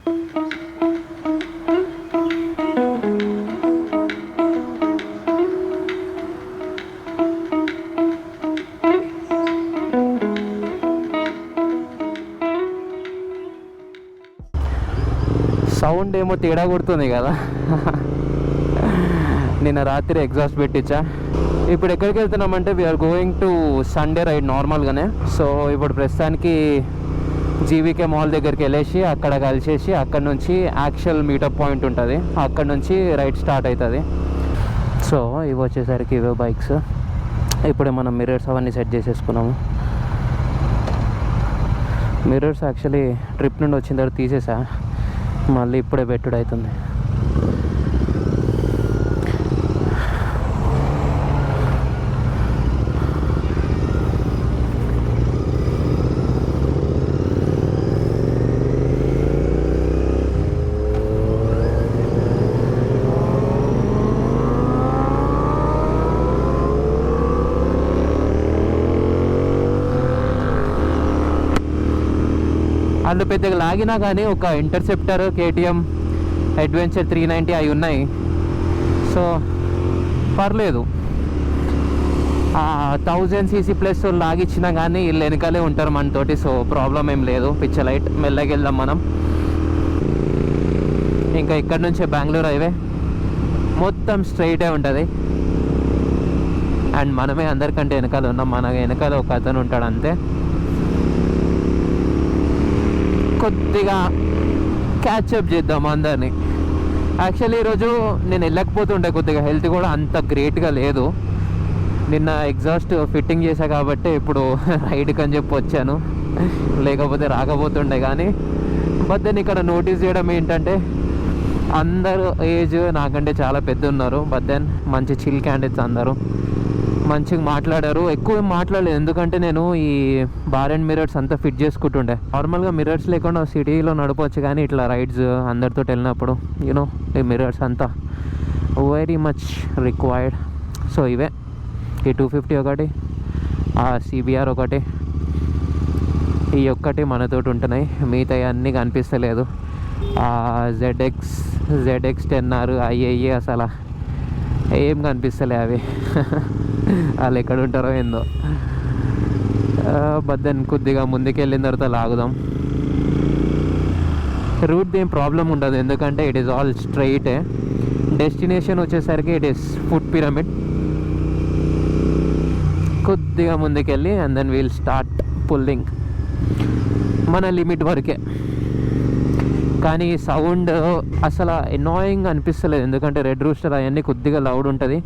Sound ఏమో తేడా కొడుతుంది కదా. నిన్న రాత్రి ఎగ్జాస్ట్ పెట్టించా. ఇప్పుడు ఎక్కడికి వెళ్తున్నామంటే we're going to Sunday ride నార్మల్గానే. సో ఇప్పుడు ప్రస్తుతానికి జీవీకే మాల్ దగ్గరికి వెళ్ళేసి అక్కడ కలిసేసి అక్కడ నుంచి యాక్చువల్ మీటప్ పాయింట్ ఉంటుంది, అక్కడ నుంచి రైడ్ స్టార్ట్ అవుతుంది. సో ఇవి వచ్చేసరికి ఇవే బైక్స్. ఇప్పుడే మనం మిర్రర్స్ అవన్నీ సెట్ చేసేసుకున్నాము. మిర్రర్స్ యాక్చువల్లీ ట్రిప్ నుండి వచ్చిన తర్వాత తీసేసా, మళ్ళీ ఇప్పుడే పెట్టుడు అవుతుంది. అందులో పెద్దగా లాగినా కానీ ఒక ఇంటర్సెప్టర్, కేటీఎం అడ్వెంచర్ 390 అవి ఉన్నాయి. సో పర్లేదు. 1000 cc ప్లస్ లాగిచ్చినా కానీ వీళ్ళు వెనకాలే ఉంటారు మనతోటి. సో ప్రాబ్లం ఏం లేదు. పిచ్చలైట్ మెల్లగా వెళ్దాం మనం. ఇంకా ఇక్కడ నుంచే బెంగళూరు హైవే మొత్తం స్ట్రైటే ఉంటుంది. అండ్ మనమే అందరికంటే వెనకాల ఉన్నాం. మన వెనకాల ఒక అతను ఉంటాడు అంతే. కొద్దిగా క్యాచప్ చేద్దాం అందరినీ. యాక్చువల్లీ ఈరోజు నేను వెళ్ళకపోతుండే, కొద్దిగా హెల్త్ కూడా అంత గ్రేట్గా లేదు. నిన్న ఎగ్జాస్ట్ ఫిట్టింగ్ చేశా కాబట్టి ఇప్పుడు రైడ్కి అని చెప్పి వచ్చాను, లేకపోతే రాకపోతుండే. కానీ బట్ దెన్ ఇక్కడ నోటీస్ చేయడం ఏంటంటే అందరూ ఏజ్ నాకంటే చాలా పెద్ద ఉన్నారు. బట్ దెన్ మంచి చిల్ క్యాండిడేట్స్, అందరూ మంచిగా మాట్లాడారు. ఎక్కువ మాట్లాడలేదు ఎందుకంటే నేను ఈ బార్ అండ్ మిర్రర్స్ అంతా ఫిట్ చేసుకుంటుండే. నార్మల్గా మిర్రర్స్ లేకుండా సిటీలో నడపవచ్చు, కానీ ఇట్లా రైడ్స్ అందరితో వెళ్ళినప్పుడు యూనో ఈ మిర్రర్స్ అంతా వెరీ మచ్ రిక్వైర్డ్. సో ఇవే ఈ 250 ఒకటి, ఆ సిబిఆర్ ఒకటి, ఈ ఒక్కటి మనతోటి ఉంటున్నాయి. మిగతా అన్నీ కనిపిస్తలేదు. ZX10R అయ్యి అసలు ఏం కనిపిస్తలే అవి. వాళ్ళు ఎక్కడ ఉంటారో ఏందో. బట్ దెన్ కొద్దిగా ముందుకు వెళ్ళిన తర్వాత లాగుదాం. రూట్ ఏం ప్రాబ్లం ఉండదు ఎందుకంటే ఇట్ ఈస్ ఆల్ స్ట్రైటే. డెస్టినేషన్ వచ్చేసరికి ఇట్ ఈస్ ఫుట్ పిరమిడ్. కొద్దిగా ముందుకెళ్ళి and then wheel start pulling. మన లిమిట్ వరకే. కానీ సౌండ్ అసలు ఎనాయింగ్ అనిపిస్తలేదు ఎందుకంటే రెడ్ రూస్టర్ అవన్నీ కొద్దిగా లౌడ్ ఉంటుంది.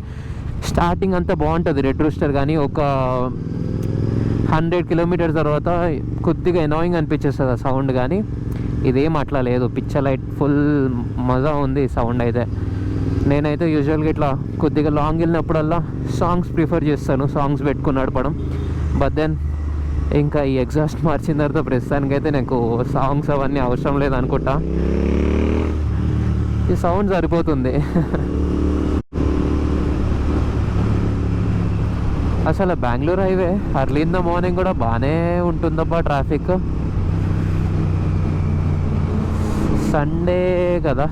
స్టార్టింగ్ అంతా బాగుంటుంది రెడ్ రూస్టర్, కానీ ఒక 100 కిలోమీటర్స్ తర్వాత కొద్దిగా ఎనాయింగ్ అనిపించేస్తుంది ఆ సౌండ్. కానీ ఇదేం అట్లా లేదు. పిచ్చలైట్ ఫుల్ మజా ఉంది సౌండ్ అయితే. నేనైతే యూజువల్గా ఇట్లా కొద్దిగా లాంగ్ వెళ్ళినప్పుడల్లా సాంగ్స్ ప్రిఫర్ చేస్తాను, సాంగ్స్ పెట్టుకుని నడపడం. బట్ దెన్ ఇంకా ఈ ఎగ్జాస్ట్ మార్చిన తర్వాత ప్రస్తుతానికైతే నాకు సాంగ్స్ అవన్నీ అవసరం లేదనుకుంటా. ఈ సౌండ్ సరిపోతుంది. అసలు Bengaluru highway early in the morning కూడా బాగానే ఉంటుందబ్బా ట్రాఫిక్. సండే కదా.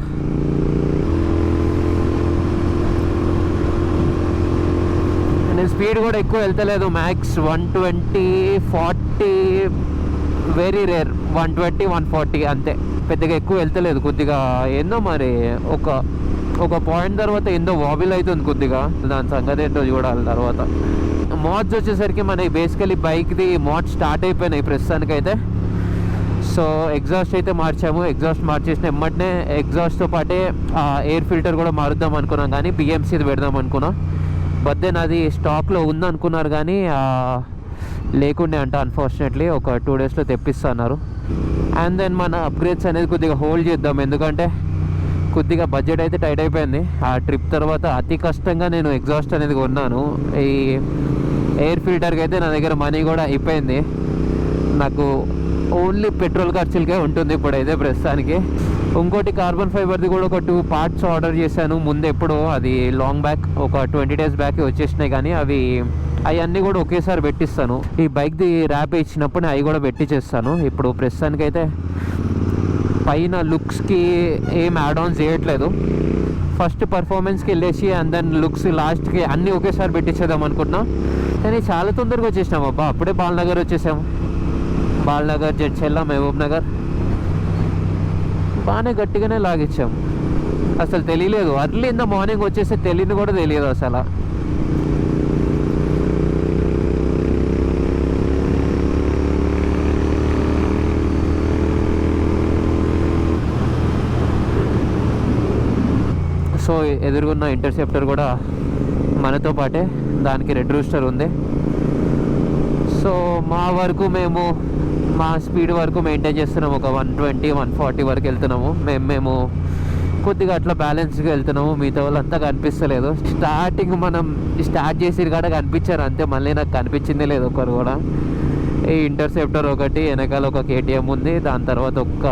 నేను స్పీడ్ కూడా ఎక్కువ వెళ్తలేదు. మ్యాక్స్ 120, 40, వెరీ రేర్ 120, 140 అంతే. పెద్దగా ఎక్కువ వెళ్తలేదు. కొద్దిగా ఏందో మరి ఒక పాయింట్ తర్వాత ఏందో వాబిల్ అవుతుంది కొద్దిగా. దాని సంగతి ఏంటో చూడాలి తర్వాత. మోడ్స్ వచ్చేసరికి మనకి బేసికలీ బైక్ది మోడ్ స్టార్ట్ అయిపోయినాయి ప్రస్తుతానికైతే. సో ఎగ్జాస్ట్ అయితే మార్చాము. ఎగ్జాస్ట్ మార్చేసిన ఎమ్మటనే ఎగ్జాస్ట్తో పాటే ఎయిర్ ఫిల్టర్ కూడా మారుద్దాం అనుకున్నాం, కానీ BMCది పెడదాం అనుకున్నాం. బట్ దెన్ అది స్టాక్లో ఉందనుకున్నారు కానీ లేకుండే అంట అన్ఫార్చునేట్లీ. ఒక 2 డేస్లో తెప్పిస్తున్నారు. అండ్ దెన్ మన అప్గ్రేడ్స్ అనేది కొద్దిగా హోల్డ్ చేద్దాం ఎందుకంటే కొద్దిగా బడ్జెట్ అయితే టైట్ అయిపోయింది. ఆ ట్రిప్ తర్వాత అతి కష్టంగా నేను ఎగ్జాస్ట్ అనేది కొన్నాను. ఈ ఎయిర్ ఫిల్టర్కి అయితే నా దగ్గర మనీ కూడా అయిపోయింది. నాకు ఓన్లీ పెట్రోల్ ఖర్చులకే ఉంటుంది ఇప్పుడైతే ప్రస్తుతానికి. ఇంకోటి కార్బన్ ఫైబర్ది కూడా ఒక 2 పార్ట్స్ ఆర్డర్ చేశాను ముందు ఎప్పుడో. అది లాంగ్ బ్యాక్ ఒక 20 డేస్ బ్యాక్ వచ్చేసినాయి, కానీ అవన్నీ కూడా ఒకేసారి పెట్టిస్తాను. ఈ బైక్ది ర్యాప్ ఇచ్చినప్పుడు అవి కూడా పెట్టించేస్తాను. ఇప్పుడు ప్రస్తుతానికైతే పైన లుక్స్కి ఏం యాడ్ ఆన్స్ చేయట్లేదు. ఫస్ట్ పర్ఫార్మెన్స్కి వెళ్ళేసి అండ్ దెన్ లుక్స్ లాస్ట్కి అన్నీ ఒకేసారి పెట్టించేద్దాం అనుకున్నా. కానీ చాలా తొందరగా వచ్చేసినాం అబ్బా. అప్పుడే బాలనగర్ వచ్చేసాము. బాలనగర్, జడ్చెల్ల, మహబూబ్ నగర్ బాగానే గట్టిగానే లాగిచ్చాము. అసలు తెలియలేదు, అర్లీ ఇన్ ద మార్నింగ్ వచ్చేస్తే తెలియని కూడా తెలియదు అసలు. సో ఎదురుగున్న ఇంటర్సెప్టర్ కూడా మనతో పాటే, దానికి రెడ్ రూస్టర్ ఉంది. సో మా వరకు మా స్పీడ్ వరకు మెయింటైన్ చేస్తున్నాము. ఒక 120, 140 వరకు వెళ్తున్నాము. మేము కొద్దిగా అట్లా బ్యాలెన్స్గా వెళ్తున్నాము. మిగతా వాళ్ళు అంతా కనిపిస్తలేదు. స్టార్టింగ్ మనం స్టార్ట్ చేసి కాడ కనిపించారు అంతే, మళ్ళీ నాకు కనిపించిందే లేదు ఒకరు కూడా. ఈ ఇంటర్సెప్టర్ ఒకటి, వెనకాల ఒక KTM ఉంది, దాని తర్వాత ఒక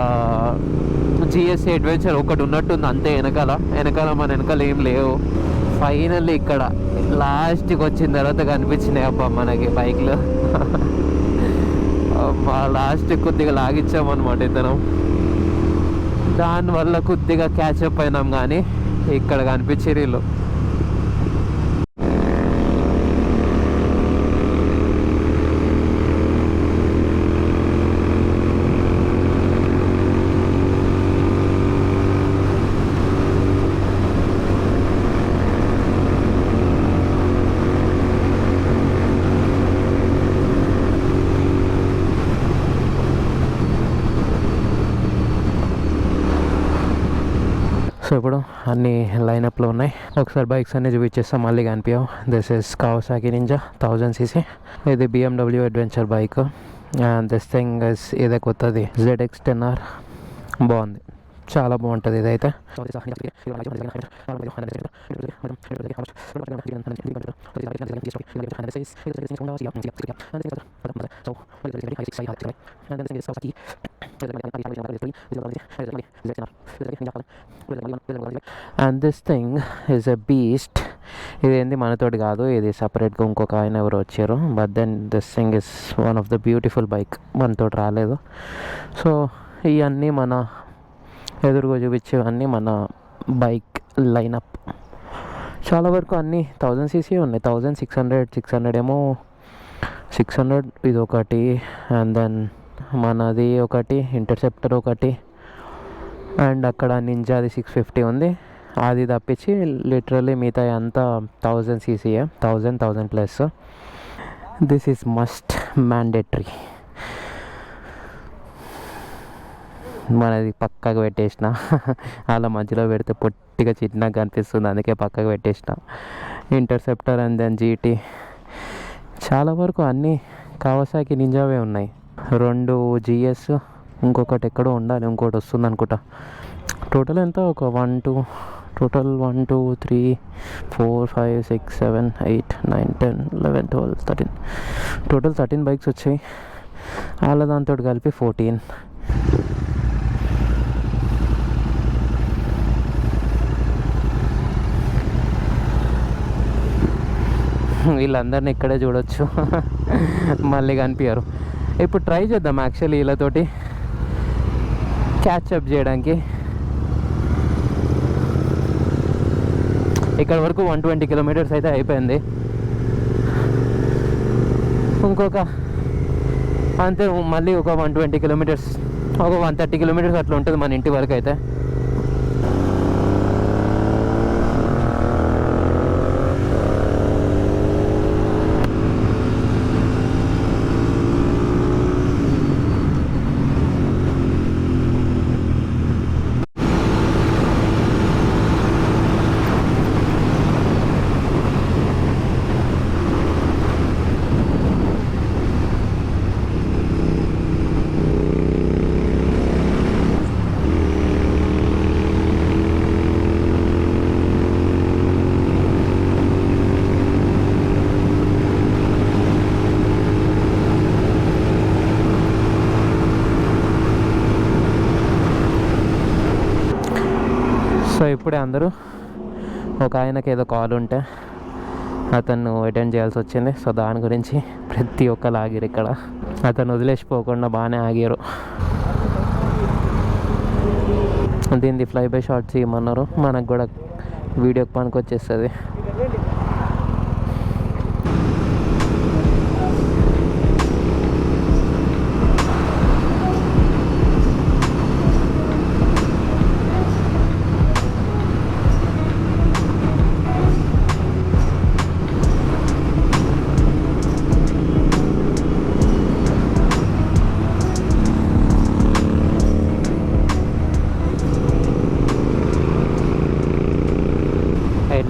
GSC అడ్వెంచర్ ఒకటి ఉన్నట్టుంది అంతే. వెనకాల మన వెనకాల ఏం లేవు. ఫైనల్లీ ఇక్కడ లాస్ట్కి వచ్చిన తర్వాత కనిపించినాయి అబ్బా మనకి బైక్లో. లాస్ట్ కొద్దిగా లాగిచ్చామన్నమాట ఇద్దరం. దానివల్ల కొద్దిగా క్యాచప్ అయినాం, కానీ ఇక్కడ కనిపించారు వీళ్ళు. సో ఇప్పుడు అన్ని లైనప్లో ఉన్నాయి. ఒకసారి బైక్స్ అన్ని చూపించేస్తాం, మళ్ళీ కనిపించావు. This is Kawasaki ninja 1000cc. ఇది BMW adventure bike. And this thing is ఇదే కొత్తది ZX10R. బాగుంది, చాలా బాగుంటుంది ఇదైతే. And this thing is a beast. ఇదేంది మనతోటి కాదు, ఇది సపరేట్గా ఇంకొక ఆయన ఎవరు వచ్చారు. But then this thing is one of the beautiful bike. మనతోటి రాలేదు. సో ఇవన్నీ మన ఎదురుగా చూపించేవన్నీ మన బైక్ లైనప్. చాలా వరకు అన్నీ 1000cc ఉన్నాయి. 1600 ఏమో 600 ఇది ఒకటి, అండ్ దెన్ మనది ఒకటి, ఇంటర్సెప్టర్ ఒకటి, అండ్ అక్కడ నింజాది 650 ఉంది. అది తప్పించి లిటరల్లీ మిగతా అంతా 1000cc, 1000+ this is must mandatory. మనది పక్కకు పెట్టేసిన, అలా మధ్యలో పెడితే పొట్టిగా చిన్నగా కనిపిస్తుంది, అందుకే పక్కకు పెట్టేసిన. Interceptor and then GT. చాలా వరకు అన్నీ కావాసాకి నింజావే ఉన్నాయి. 2 GS, ఇంకొకటి ఎక్కడో ఉండాలి, ఇంకోటి వస్తుంది అనుకుంటా. టోటల్ ఎంత, ఒక 1 2 3 4 5 6 7 8 9 10 11 12 13 టోటల్ 13 బైక్స్ వచ్చాయి. అలా దాంతో కలిపి 14. వీళ్ళందరినీ ఇక్కడే చూడొచ్చు, మళ్ళీ కనిపించారు. ఇప్పుడు ట్రై చేద్దాం యాక్చువల్లీ వీళ్ళతోటి క్యాచ్అప్ చేయడానికి. ఇక్కడ వరకు 120 కిలోమీటర్స్ అయితే అయిపోయింది. ఇంకొక అంతే, మళ్ళీ ఒక 120 కిలోమీటర్స్, ఒక 130 కిలోమీటర్స్ అట్లా ఉంటుంది మన ఇంటి వరకు అయితే. సో ఇప్పుడే అందరూ, ఒక ఆయనకి ఏదో కాల్ ఉంటే అతను అటెండ్ చేయాల్సి వచ్చింది. సో దాని గురించి ప్రతి ఒక్కరు ఆగిరు ఇక్కడ. అతను వదిలేసిపోకుండా బాగానే ఆగారు. దీనిది ఫ్లై బై షార్ట్స్ ఇవ్వమన్నారు, మనకు కూడా వీడియోకి పనికి వచ్చేస్తుంది.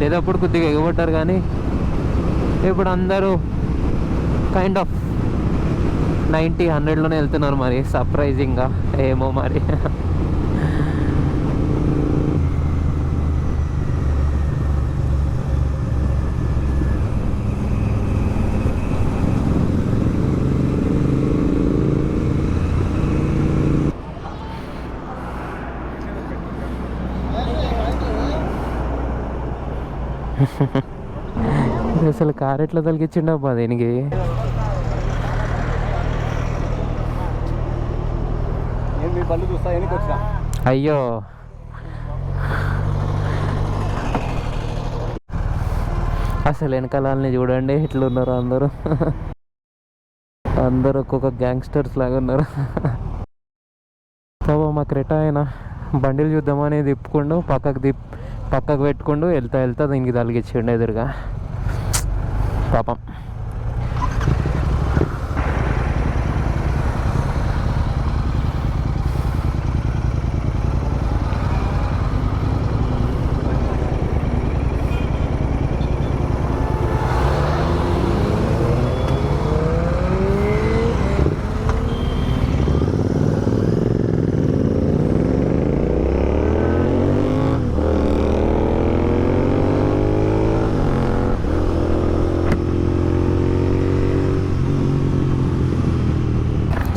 వెళ్ళేటప్పుడు కొద్దిగా ఎగబడ్డారు కానీ ఇప్పుడు అందరూ కైండ్ ఆఫ్ 90-100లోనే వెళ్తున్నారు. మరి సర్ప్రైజింగ్గా ఏమో మరి. అసలు కార్ ఎట్లా తలిగించిండబ్బా దీనికి. అయ్యో అసలు వెనకాలని చూడండి ఎట్లున్నారు అందరూ. అందరూ ఒక్కొక్క గ్యాంగ్స్టర్స్ లాగా ఉన్నారు. బాబా మా క్రెటా ఆయన బండిలు చూద్దామని తిప్పుకుండు, పక్కకు పెట్టుకుండు, వెళ్తా దీనికి తలిగించిండు ఎదురుగా. పాపం.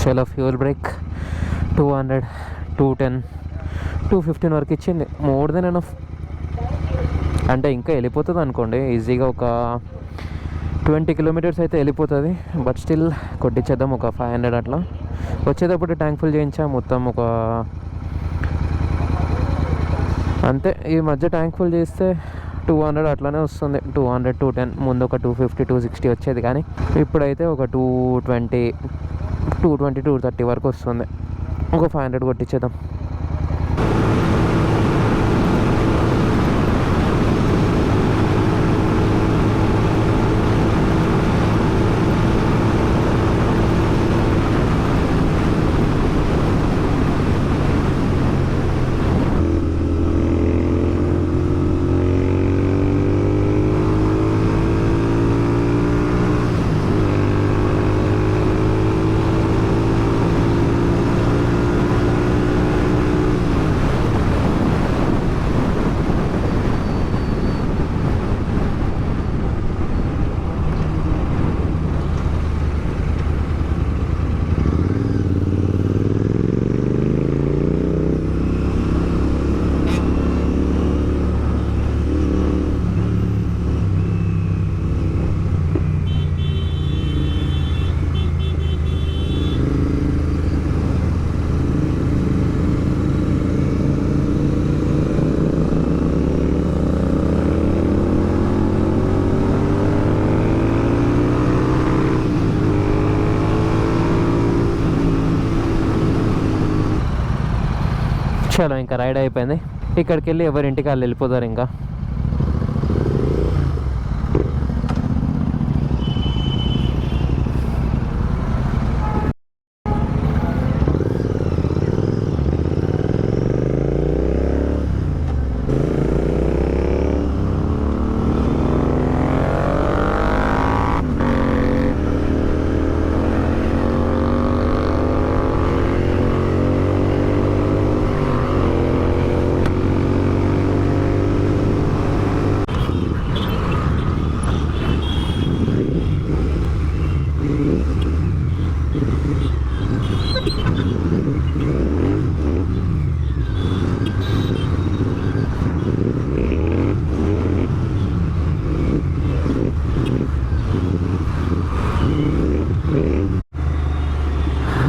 చలో ఫ్యూల్ బ్రేక్ 200, 210, 215 వరకు ఇచ్చింది. More than enough. అంటే ఇంకా వెళ్ళిపోతుంది అనుకోండి ఈజీగా, ఒక 20 కిలోమీటర్స్ అయితే వెళ్ళిపోతుంది. బట్ స్టిల్ కొట్టించేద్దాం ఒక 500 అట్లా. వచ్చేటప్పుడు ట్యాంక్ ఫుల్ చేయించా మొత్తం ఒక అంతే. ఈ మధ్య ట్యాంక్ ఫుల్ చేస్తే 200 అట్లానే వస్తుంది. 200, 210, ముందు ఒక 250, 260 వచ్చేది, కానీ ఇప్పుడైతే ఒక 220, 230 వరకు వస్తుంది. ఒక 500 కొట్టించేద్దాం. చలో ఇంకా రైడ్ అయిపోయింది. ఇక్కడికి వెళ్ళి ఎవరింటికి వాళ్ళు వెళ్ళిపోతారు. ఇంకా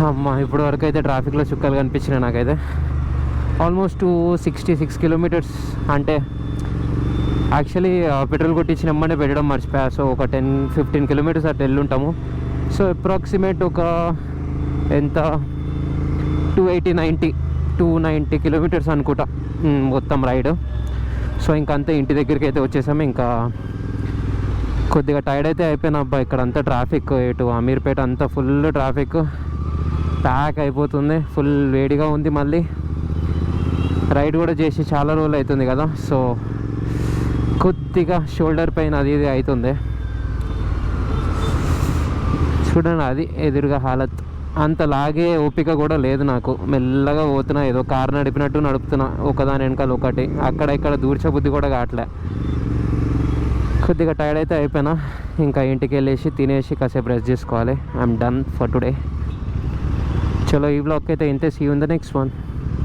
అమ్మ ఇప్పుడు వరకు అయితే ట్రాఫిక్లో చుక్కలు కనిపించినాయి నాకైతే. Almost 66 kilometres. అంటే యాక్చువల్లీ పెట్రోల్ కొట్టించిన ఎమ్మనే పెట్టడం మర్చిపోయా. సో ఒక 10-15 కిలోమీటర్స్ అట్లా వెళ్ళుంటాము. సో అప్రాక్సిమేట్ ఒక ఎంత 290 కిలోమీటర్స్ అనుకుంటా మొత్తం రైడ్. సో ఇంకంతే ఇంటి దగ్గరికి అయితే వచ్చేసాము. ఇంకా కొద్దిగా టైర్డ్ అయితే అయిపోయినా అబ్బా. ఇక్కడ అంతా ట్రాఫిక్, ఇటు అమీర్పేట అంతా ఫుల్ ట్రాఫిక్, ప్యాక్ అయిపోతుంది, ఫుల్ వేడిగా ఉంది. మళ్ళీ రైడ్ కూడా చేసి చాలా రోజులు అవుతుంది కదా. సో కొద్దిగా షోల్డర్ పెయిన్ అది ఇది అవుతుంది. చూడండి అది ఎదురుగా హాలత్. అంత లాగే ఓపిక కూడా లేదు నాకు. మెల్లగా పోతున్నా, ఏదో కారు నడిపినట్టు నడుపుతున్నా, ఒకదాని వెనకాల ఒకటి. అక్కడ ఇక్కడ దూర్చబుద్ధి కూడా కావట్లే. కొద్దిగా టైర్డ్ అయితే అయిపోయినా. ఇంకా ఇంటికి వెళ్ళేసి తినేసి కాసేపు రెస్ట్ చేసుకోవాలి. I'm done for today. చలో ఈ బ్లాగ్ అయితే ఇంతే. See you in the next one.